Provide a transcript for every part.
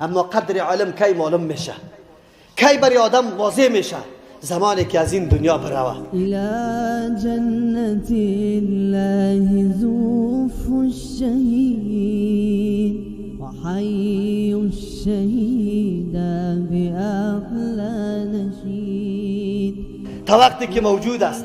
اما قدر علم کی معلوم میشه، کی برای آدم واضح میشه؟ زمانی که از این دنیا بروه. الى جنت الله زوف الشهید و حی الشهید باحلى نشید. تا وقتی که موجود است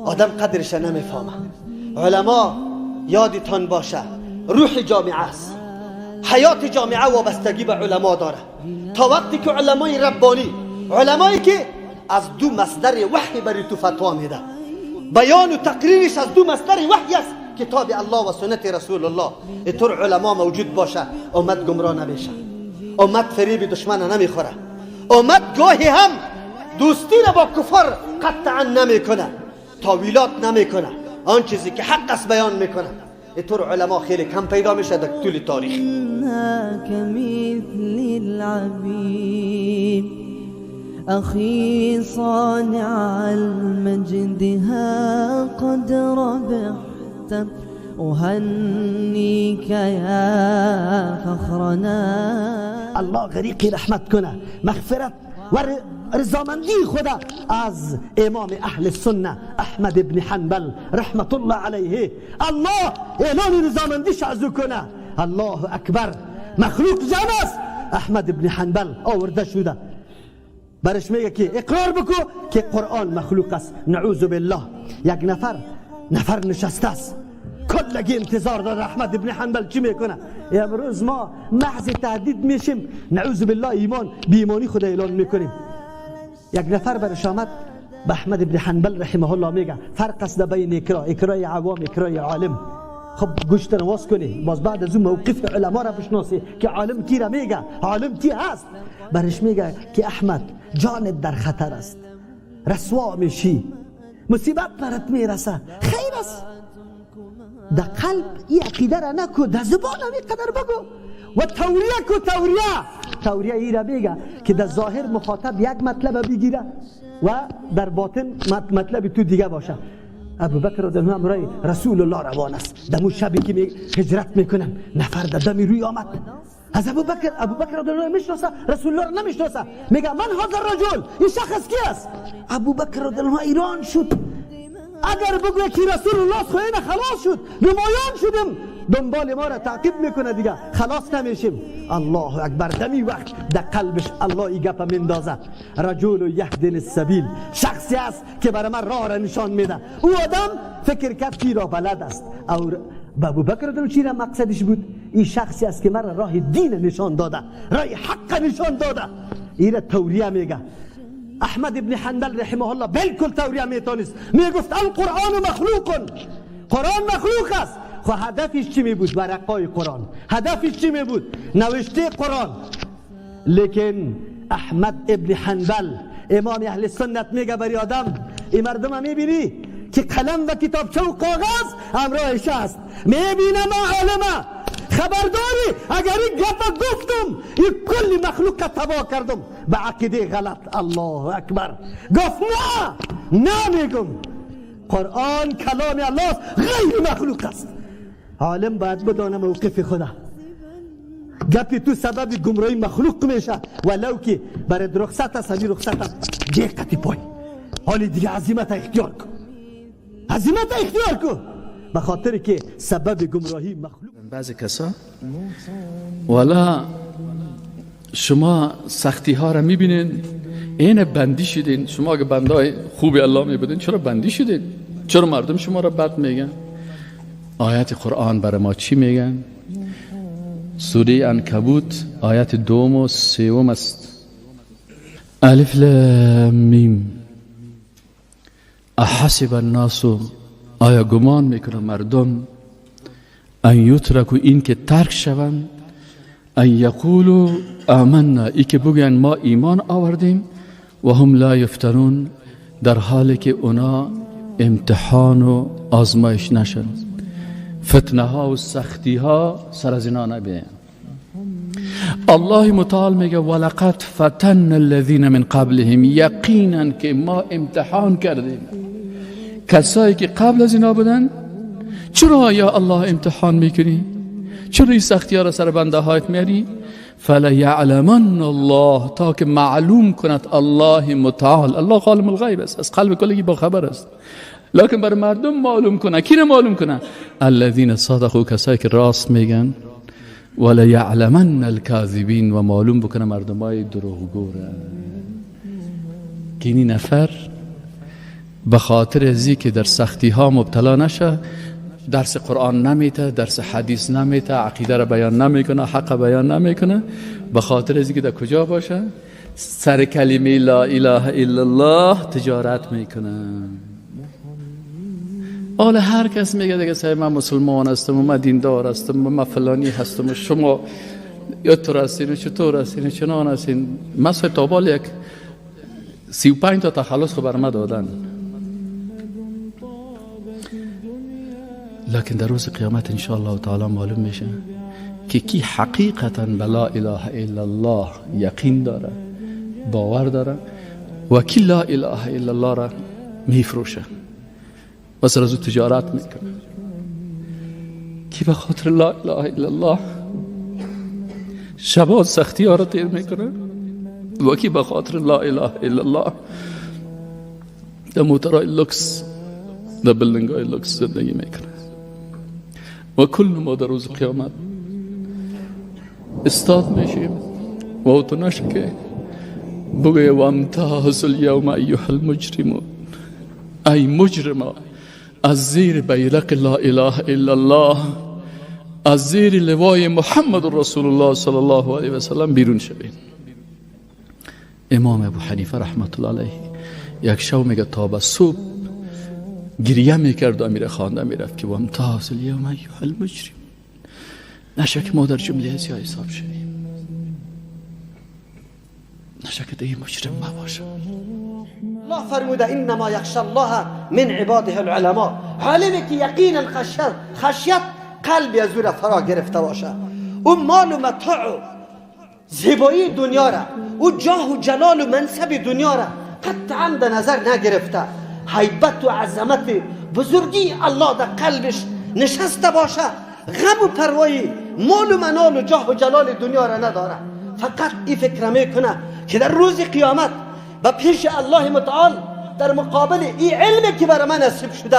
آدم قدرش نمیفهمه. علما یادتان باشه روح جامعه است، حیات جامعه وابستگی به علما داره. تا وقتی که علمای ربانی، علمایی که از دو مصدر وحی بری تو فتوا میده، بیان و تقریرش از دو مصدر وحی است، کتاب الله و سنت رسول الله، اینطور علما موجود باشه امت گمراه نمیشه، امت فریب دشمن نمیخوره، امت گاهی هم دوستی را با کفار قطعا نمیکنه، تاویلات نمیکنه، آن چیزی که حق است بیان میکنه. اینطور علما خیلی کم پیدا میشه در طول تاریخ. كمثل العبيد أخي صانع المجدها قد ربحت أهنيك يا فخرنا. الله غریقی رحمت کنه، مغفرت و رضامندی خدا از امام اهل سنه احمد ابن حنبل رحمت الله علیه. الله اعلان رضامندیش از او کنه. الله اکبر. مخلوق جمع است. احمد ابن حنبل آورده شده، برش میگه که اقرار بکو که قرآن مخلوق است. نعوذ بالله. یک نفر نشسته است، کلگی انتظار داره احمد ابن حنبل چی میکنه. امروز ما محض تهدید میشیم، نعوذ بالله ایمان بی ایمانی خود اعلان میکنیم. یک نفر برش آمد به احمد ابن حنبل رحمه الله میگه فرق است بین اکرای عوام اکرای عالم. خب گوشت نواز کنی، باز بعد از اون موقف علما را بشناسی که عالم کی را میگه، عالم کی هست. برش میگه که احمد جانت در خطر است، رسوا میشی، مصیبت برات میرسه، خیر است. در قلب این عقیده را نکو، در زبان هم قدر بگو و توریه ای را میگه که در ظاهر مخاطب یک مطلب بگیره و در باطن مطلب تو دیگه باشه. ابو بکر رضی الله عنه امرای رسول الله روان است. دمو شبی که هجرت میکنن نفر در دمی روی آمد از ابو بکر رضی الله عنه میشناسه، رسول الله نمیشناسه. میگه من هذا الرجل، این شخص کی است؟ ابو بکر رضی الله عنه ایران شد. اگر بگوی که رسول الله خوین خلاص شد، نمایان شدیم، دنبال ما را تعقیب میکنه دیگه، خلاص نمیشیم. الله اکبر. دمی وقت در قلبش الله ای گپ مندازه. رجل یهدی السبیل، شخصی است که برای من راه را نشان میده. او آدم فکر کرد که راه بلد است. او ابو بکر رضی الله عنه مقصدش بود این شخصی است که من راه دین نشان داده، راه حق نشان داده. این توریه میگه. احمد ابن حنبل رحمه الله بالکل توریه میتونست، میگفت القرآن مخلوق، قرآن مخلوق است. خو هدفش چی می بود؟ ورقای قرآن. هدفش چی می بود؟ نوشته قرآن. لیکن احمد ابن حنبل امام اهل سنت میگه بری آدم، این مردم هم میبینی که قلم و کتابچه و کاغذ همراهش است، میبینم عالمه، خبرداری اگر این گفت گفتم این کل مخلوق تباه کردم به عقیده غلط. الله اکبر. گفت نه میگم قرآن کلام الله است، غیر مخلوق است. عالم باید بدانه موقف خدا. گپی تو سبب گمراهی مخلوق میشه، ولو که برای رخصت است، همین رخصت است جیقتی پای. حالی دیگه عزیمت اختیار کن، عزیمت اختیار کن، به خاطر که سبب گمراهی مخلوق. بعضی کسا والا شما سختی ها را میبینین، این بندی شدین. شما اگه بندای خوبی الله میبودین چرا بندی شدین؟ چرا مردم شما را بد میگن؟ آیت قرآن برای ما چی میگن؟ سوره عنکبوت آیت 2 و 3 است. الف لام میم. احسب الناس، آیا گمان میکنه مردم ان یترکوا، این که ترک شوند، ان یقولوا آمنا، ای که بگن ما ایمان آوردیم، و هم لا یفتنون، در حالی که اونا امتحان و آزمایش نشن، فتنه ها و سختی ها سر از اینا نبین. الله متعال میگه ولقد فتن الذین من قبلهم، یقینا که ما امتحان کردیم کسایی که قبل از اینا بودن. چرا یا الله امتحان میکنی؟ چرا این سختی ها را سر بنده هایت میاری؟ فلیعلمن الله، تا که معلوم کند الله متعال. الله عالم الغیب است، از قلب کلگی با خبر است، لکن بر مردم معلوم کنه. کی معلوم کنه؟ الذین صدقوا، کسایی که راست میگن. ولیعلمن الکاذبین، و معلوم بکنه مردمای دروغگو را. که این نفر به خاطر ازی که در سختی ها مبتلا نشه، درس قرآن نمیته، درس حدیث نمیته، عقیده را بیان نمیکنه، حق بیان نمیکنه، به خاطر ازی که در کجا باشه؟ سر کلمه لا اله الا الله تجارت میکنه. حالا هر کس میگه دیگه صاحب من مسلمان هستم و من دیندار هستم و من فلانی هستم و شما یا تو هستین و چطور هستین و چنان هستین. من صاحب تابال یک 35 تا تخلص خو بر ما دادن، لکن در روز قیامت انشاءالله تعالی معلوم میشه که کی حقیقتا بلا اله الا الله یقین داره، باور داره، و کی لا اله الا الله را میفروشه و سر ازو تجارت میکنه. کی به خاطر لا اله الا الله شبا سختی ها را تیر میکنه، و کی به خاطر لا اله الا الله در موترهای لکس، در بلدنگ های لکس زندگی میکنه. و کل ما در روز قیامت استاد میشیم و او تو نشه که بگوی و امتاز الیوم ایها المجرمون، ای مجرما، از زیر بیرق لا اله الا الله، از زیر لوای محمد رسول الله صلی الله علیه و سلم بیرون شوین. امام ابو حنیفه رحمت الله علیه یک شو میگه تا به صبح گریه میکرد و میره خانده میرفت که و امتاز الیوم ایها المجرمون، نشه که ما در جمله ازی حساب شویم، نشه که دیگه مجرم نباشه. الله فرموده انما یخشى الله من عباده العلماء. عالمی که یقینا خشیت قلبی از او را فرا گرفته باشه، او مال و متاع و زیبایی دنیا را، او جاه و جلال و منصب دنیا را قطعا در نظر نگرفته، هیبت و عظمت بزرگی الله در قلبش نشسته باشه، غم و پروایی مال و منال و جاه و جلال دنیا را نداره. فقط این فکر میکنه که در روز قیامت و پیش الله متعال در مقابل این علمی که برای من نصیب شده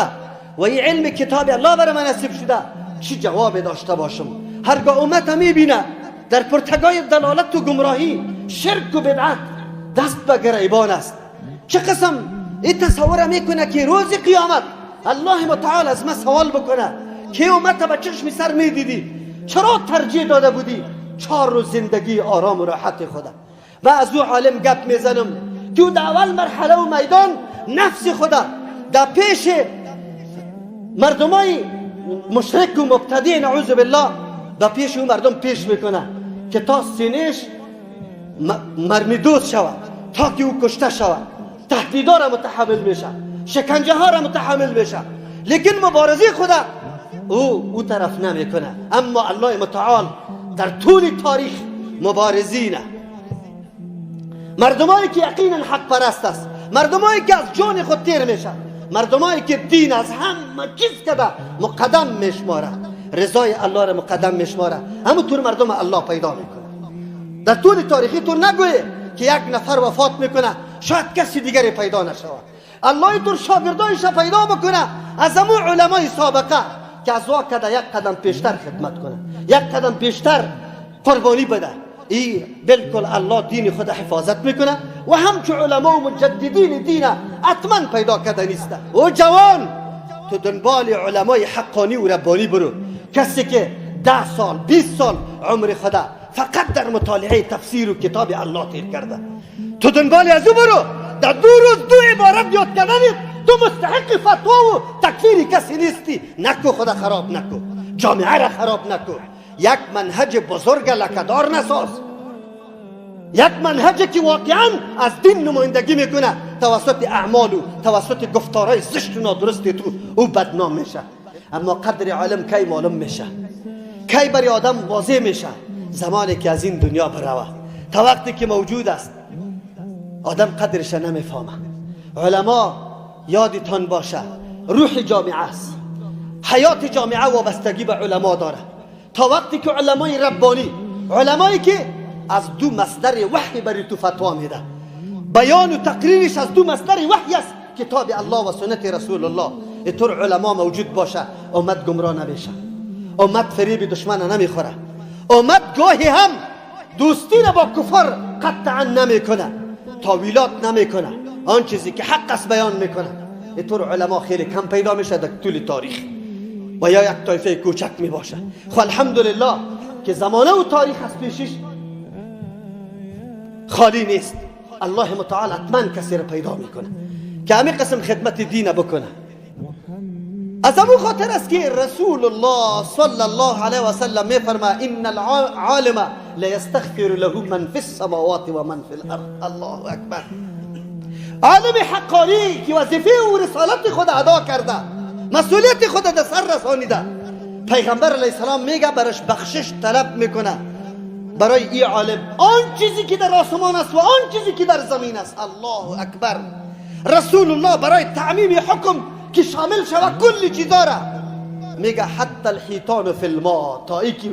و این علم کتاب الله برای من نصیب شده چی جواب داشته باشم. هرگاه امت میبینه در پرتگاه دلالت و گمراهی، شرک و بدعت دست به گریبان است، چه قسم این تصور میکنه که روز قیامت الله متعال از من سوال بکنه که امت به چشم سر میدیدی، چرا ترجیح داده بودی 4 روز زندگی آرام و راحت خدا؟ و از او عالم گپ میزنم که او در اول مرحله و میدان نفس خدا در پیش مردمای مشرک و مبتدی نعوذ بالله در پیش او مردم پیش میکنه که تا سینهش مرمیدوز شود، تا که او کشته شود، تهدیدها را متحمل میشه، شکنجه ها را متحمل میشه، لیکن مبارزه خدا او طرف نمیکنه. اما الله متعال در طول تاریخ مبارزینه، مردمایی که یقینا حق پرست است، مردمایی که از جان خود تیر میشن، مردمایی که دین از همه چیز کده مقدم میشماره، رضای الله را مقدم میشماره، همونطور مردم الله پیدا میکنه. در طول تاریخی تو نگوی که یک نفر وفات میکنه شاید کسی دیگری پیدا نشود. الله اینطور شاگردایش پیدا بکنه از همون علمای سابقه که از وا کده یک قدم پیشتر خدمت کنه، یک قدم پیشتر قربانی بده. ای بالکل الله دین خود حفاظت میکنه و همچو علما و مجددین دین حتما پیدا کرده نیست. او جوان تو دنبال علمای حقانی و ربانی برو، کسی که 10 سال 20 سال عمر خدا فقط در مطالعه تفسیر و کتاب الله تیر کرده، تو دنبال از او برو. در 2 روز 2 عبارت یاد کردنت تو مستحق فتوا و تکفیری کسی نیستی. نکو خدا خراب نکو، جامعه را خراب نکو، یک منهج بزرگ لکه‌دار نساز، یک منهج که واقعا از دین نمایندگی میکنه، توسط اعمال و توسط گفتارهای زشت و نادرست تو او بدنام میشه. اما قدر علم کی معلوم میشه، کی برای آدم واضح میشه؟ زمانی که از این دنیا بروه. تا وقتی که موجود است آدم قدرش نمیفهمه. علما یادتان باشه روح جامعه است، حیات جامعه وابستگی به علما داره. تا وقتی که علمای ربانی، علمایی که از دو مصدر وحی برای تو فتوا میده. بیان و تقریرش از دو مصدر وحی است، کتاب الله و سنت رسول الله. اینطور علما موجود باشه امت گمراه نمیشه، امت فریب دشمن نمیخوره، امت گاهی هم دوستی را با کفار قطعا نمیکنه، تاویلات نمیکنه، آن چیزی که حق است بیان میکنه. اینطور علما خیلی کم پیدا میشه در طول تاریخ و یا یک طایفه کوچک می باشه. خب الحمدلله که زمانه و تاریخ از پیشش خالی نیست. الله متعال حتما کسی را پیدا میکنه که همین قسم خدمت دین بکنه. از همون خاطر است که رسول الله صلی الله علیه و سلم میفرما ان العالم لا يستغفر له من في السماوات و من في الارض. الله اکبر. عالم حقانی که وظیفه و رسالت خود ادا کرده، مسئولیت خود در سر رسانیده، پیغمبر علیه السلام میگه برش بخشش طلب میکنه برای این عالم آن چیزی که در آسمان است و آن چیزی که در زمین است. الله اکبر. رسول الله برای تعمیم حکم که شامل شود کل چیزا را میگه حتی الحیتان فی الماء، تا ای که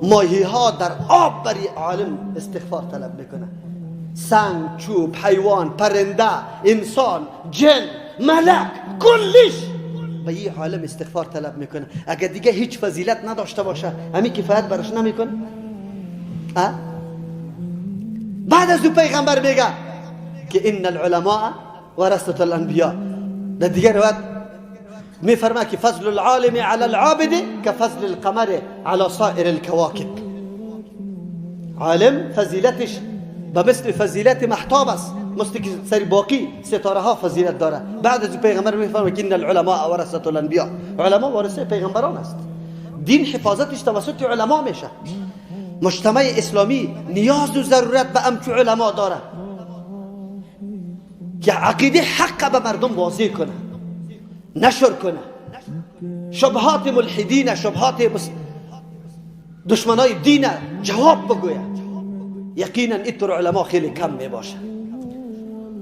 ماهی ها در آب برای عالم استغفار طلب میکنه. سنگ، چوب، حیوان، پرنده، انسان، جن، ملک، کلش به این عالم استغفار طلب میکنه. اگر دیگه هیچ فضیلت نداشته باشه همین کفایت برش نمیکنه؟ بعد از او پیغمبر میگه که ان العلماء ورثة الانبیاء. در دیگه روایت میفرما که فضل العالم على العابد كفضل القمر على سائر الكواكب. عالم فضیلتش به مثل فضیلت محتاب است، مثل که سری باقی ستاره ها فضیلت داره. بعد از پیغمبر میفرما که ان العلماء ورثة الانبیاء. علما وارثه پیغمبران است. دین حفاظتش توسط علما میشه. مجتمع اسلامی نیاز و ضرورت به امچو علما داره که عقیده حق به مردم واضح کنه، نشر کنه، شبهات ملحدین، شبهات دشمنای دین جواب بگوید. یقینا اینطور علما خیلی کم می باشه.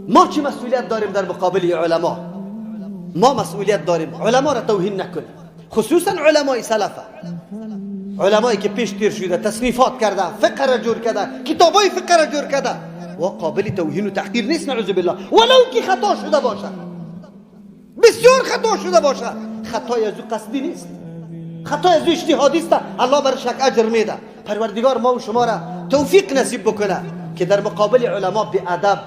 ما چی مسئولیت داریم در مقابل علما؟ ما مسئولیت داریم علما را توهین نکنیم، خصوصا علمای سلفه، علمایی که پیش تیر شده، تصنیفات کرده، فقه را جور کرده، کتابای فقه را جور کرده و قابل توهین و تحقیر نیست، نعوذ بالله. ولو که خطا شده باشه، بسیار خطا شده باشه، خطای از او قصدی نیست، خطای از او اجتهادی است، الله برش یک اجر میده. پروردگار ما و شما را توفیق نصیب بکنه که در مقابل علما بی ادب،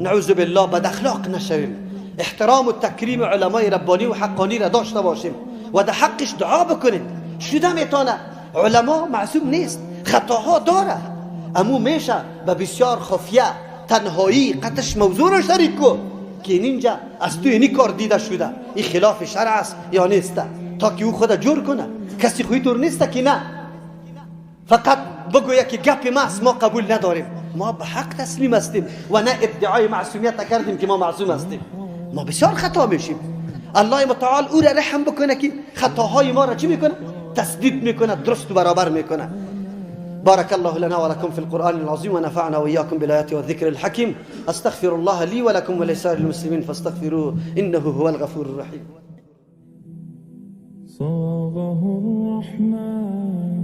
نعوذ بالله، بد اخلاق نشویم، احترام و تکریم علمای ربانی و حقانی را داشته باشیم و در حقش دعا بکنیم. شده میتونه، علما معصوم نیست، خطاها داره، اما میشه به بسیار خفیه، تنهایی قطعش موضوع رو شریک کو که اینجا از تو اینی کار دیده شده، این خلاف شرع است یا نیست، تا که او خود جور کنه. کسی خوی طور نیست که نه فقط بگوید که گپ ما است، ما قبول نداریم. ما به حق تسلیم هستیم و نه ادعای معصومیت کردیم که ما معصوم هستیم. ما بسیار خطا میشیم. الله متعال او را رحم بکنه که خطاهای ما را چی میکنه؟ تسدید میکنه، درست و برابر میکنه. بارك الله لنا ولكم في القرآن العظيم ونفعنا وإياكم بالآيات والذكر الحكيم. أستغفر الله لي ولكم ولسائر المسلمين فاستغفروه إنه هو الغفور الرحيم. صاغه الرحمن